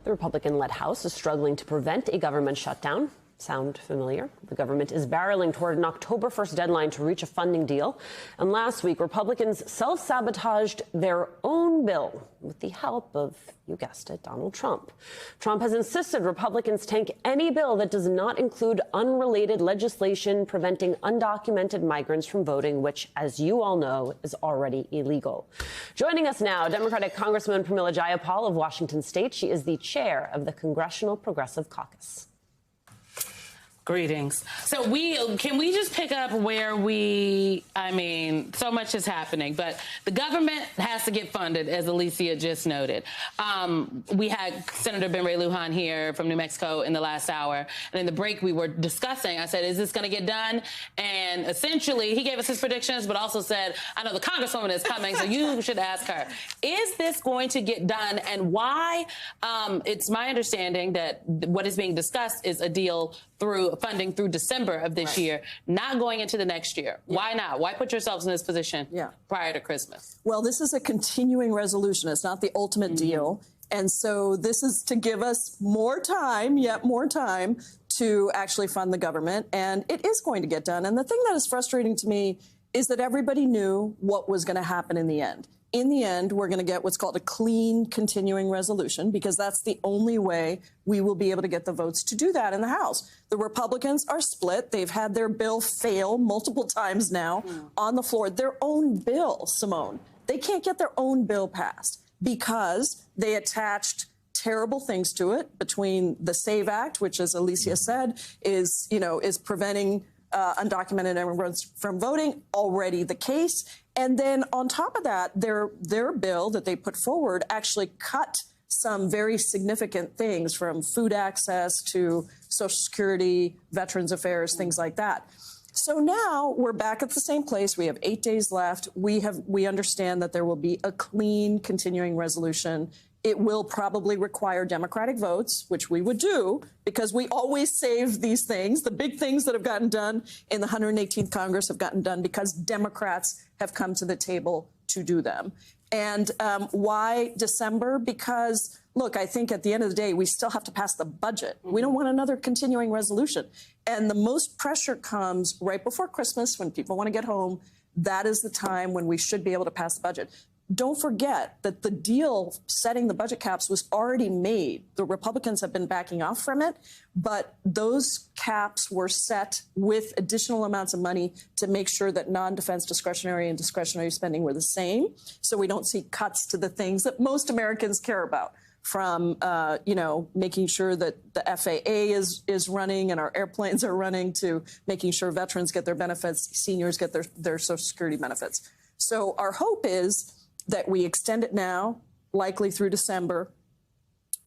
The Republican-led House is struggling to prevent a government shutdown. Sound familiar? The government is barreling toward an October 1st deadline to reach a funding deal. And last week, Republicans self-sabotaged their own bill with the help of, you guessed it, Donald Trump. Trump has insisted Republicans tank any bill that does not include unrelated legislation preventing undocumented migrants from voting, which, as you all know, is already illegal. Joining us now, Democratic Congresswoman Pramila Jayapal of Washington State. She is the chair of the Congressional Progressive Caucus. Greetings. So can we just pick up where so much is happening, but the government has to get funded, as Alicia just noted. We had Senator Ben Ray Lujan here from New Mexico in the last hour, and in the break we were discussing, I said, is this going to get done? And essentially he gave us his predictions, but also said, I know the Congresswoman is coming, so you should ask her. Is this going to get done, and why? It's my understanding that what is being discussed is a deal through funding through December of this year, not going into the next year. Yeah. Why not? Why put yourselves in this position prior to Christmas? Well, this is a continuing resolution. It's not the ultimate deal. And so this is to give us more time, yet more time, to actually fund the government. And it is going to get done. And the thing that is frustrating to me is that everybody knew what was going to happen in the end. In the end, we're going to get what's called a clean continuing resolution, because that's the only way we will be able to get the votes to do that in the House. The Republicans are split. They've had their bill fail multiple times now on the floor. Their own bill, Simone, they can't get their own bill passed because they attached terrible things to it, between the SAVE Act, which, as Alicia said, is preventing undocumented immigrants from voting, already the case. And then on top of that, their bill that they put forward actually cut some very significant things, from food access to Social Security, Veterans Affairs, things like that. So now we're back at the same place. We have 8 days left. We understand that there will be a clean continuing resolution. It will probably require Democratic votes, which we would do, because we always save these things. The big things that have gotten done in the 118th Congress have gotten done because Democrats have come to the table to do them. And why December? Because, look, I think at the end of the day, we still have to pass the budget. We don't want another continuing resolution. And the most pressure comes right before Christmas, when people want to get home. That is the time when we should be able to pass the budget. Don't forget that the deal setting the budget caps was already made. The Republicans have been backing off from it, but those caps were set with additional amounts of money to make sure that non-defense discretionary and discretionary spending were the same, so we don't see cuts to the things that most Americans care about, from making sure that the FAA is running and our airplanes are running, to making sure veterans get their benefits, seniors get their Social Security benefits. So our hope is that we extend it now, likely through December,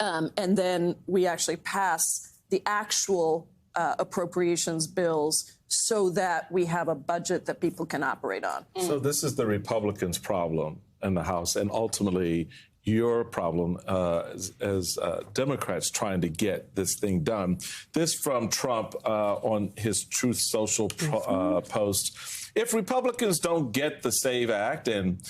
and then we actually pass the actual appropriations bills so that we have a budget that people can operate on. So this is the Republicans' problem in the House, and ultimately your problem as Democrats trying to get this thing done. This from Trump on his Truth Social post. If Republicans don't get the SAVE Act and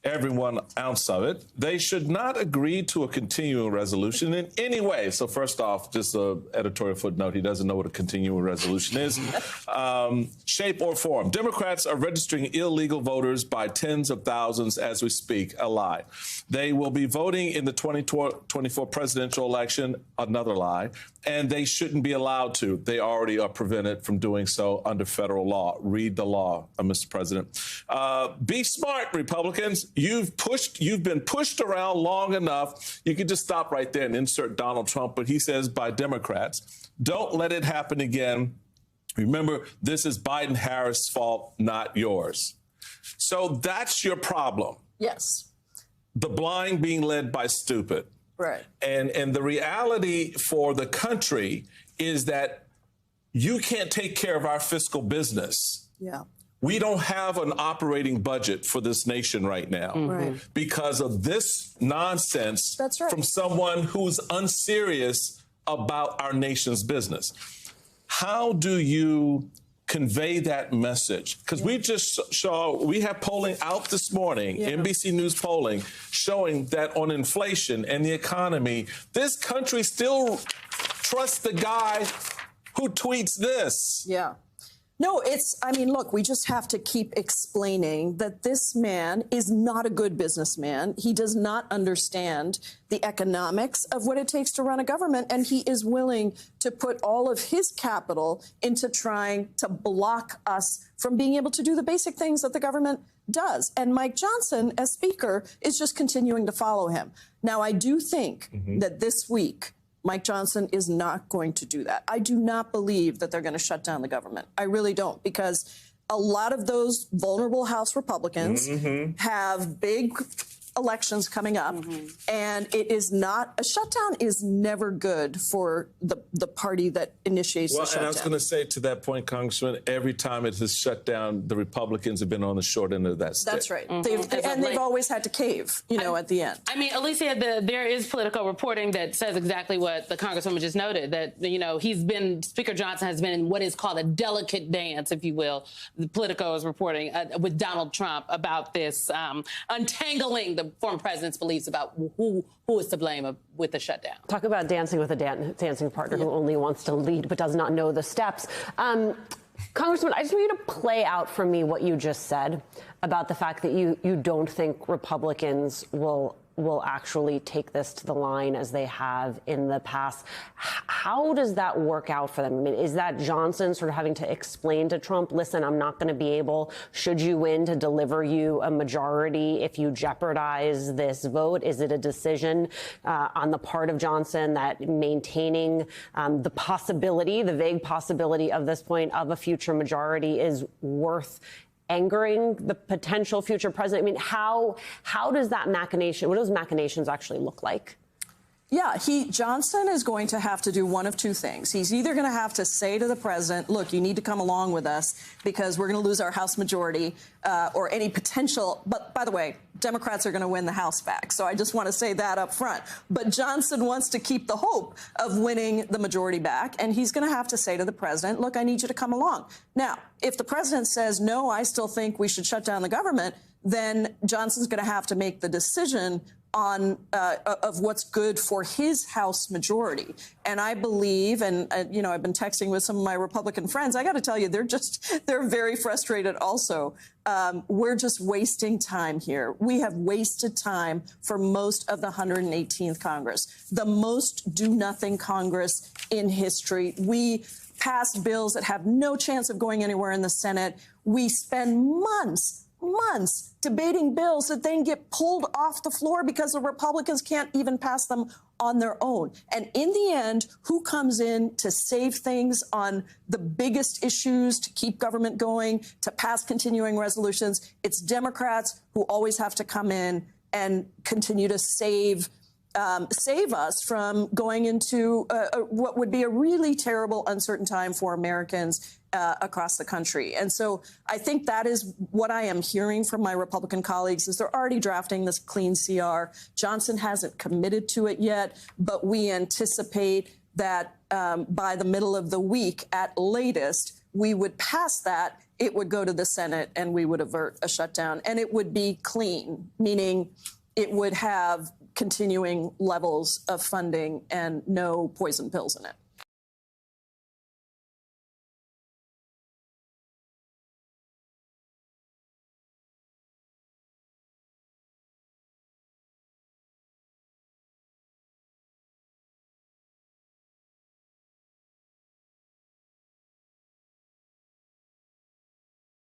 every 1 ounce of it, they should not agree to a continuing resolution in any way. So first off, just an editorial footnote, he doesn't know what a continuing resolution is. Shape or form. Democrats are registering illegal voters by tens of thousands as we speak. A lie. They will be voting in the 2024 presidential election. Another lie. And they shouldn't be allowed to. They already are prevented from doing so under federal law. Read the law, Mr. President. Be smart, Republicans. You've been pushed around long enough. You could just stop right there and insert Donald Trump, but he says by Democrats. Don't let it happen again. Remember, this is Biden-Harris' fault, not yours. So that's your problem. Yes. The blind being led by stupid. Right. And the reality for the country is that you can't take care of our fiscal business. Yeah. We don't have an operating budget for this nation right now because of this nonsense from someone who's unserious about our nation's business. How do you convey that message, because we just we have polling out this morning, NBC News polling, showing that on inflation and the economy, this country still trusts the guy who tweets this. Yeah. No, I mean, look, we just have to keep explaining that this man is not a good businessman. He does not understand the economics of what it takes to run a government, and he is willing to put all of his capital into trying to block us from being able to do the basic things that the government does. And Mike Johnson, as Speaker, is just continuing to follow him. Now, I do think that this week, Mike Johnson is not going to do that. I do not believe that they're going to shut down the government. I really don't, because a lot of those vulnerable House Republicans have big elections coming up, and it is not, a shutdown is never good for the party that initiates the shutdown. And I was going to say, to that point, Congressman, every time it has shut down, the Republicans have been on the short end of that stick. That's right. They've always had to cave, at the end. I mean, Alicia, there is political reporting that says exactly what the Congresswoman just noted, that, Speaker Johnson has been in what is called a delicate dance, if you will. The Politico is reporting with Donald Trump about this untangling the former president's beliefs about who is to blame with the shutdown. Talk about dancing with a dancing partner who only wants to lead but does not know the steps. Congressman, I just want you to play out for me what you just said about the fact that you don't think Republicans will actually take this to the line as they have in the past. How does that work out for them? I mean, is that Johnson sort of having to explain to Trump, listen, I'm not going to be able, should you win, to deliver you a majority if you jeopardize this vote? Is it a decision on the part of Johnson that maintaining the possibility, the vague possibility of this point of a future majority is worth angering the potential future president? I mean, how does that machination, what do those machinations actually look like? Yeah, Johnson is going to have to do one of two things. He's either going to have to say to the president, look, you need to come along with us because we're going to lose our House majority or any potential. But by the way, Democrats are going to win the House back. So I just want to say that up front. But Johnson wants to keep the hope of winning the majority back. And he's going to have to say to the president, look, I need you to come along. Now, if the president says, no, I still think we should shut down the government, then Johnson's going to have to make the decision on of what's good for his House majority. And I believe, and I've been texting with some of my Republican friends, I got to tell you, they're very frustrated also. We're just wasting time here. We have wasted time for most of the 118th Congress, the most do-nothing Congress in history. We passed bills that have no chance of going anywhere in the Senate. We spend months debating bills that then get pulled off the floor because the Republicans can't even pass them on their own. And in the end, who comes in to save things on the biggest issues, to keep government going, to pass continuing resolutions? It's Democrats who always have to come in and continue to save us from going into what would be a really terrible, uncertain time for Americans across the country. And so I think that is what I am hearing from my Republican colleagues, is they're already drafting this clean CR. Johnson hasn't committed to it yet, but we anticipate that by the middle of the week at latest, we would pass that. It would go to the Senate and we would avert a shutdown, and it would be clean, meaning it would have continuing levels of funding and no poison pills in it.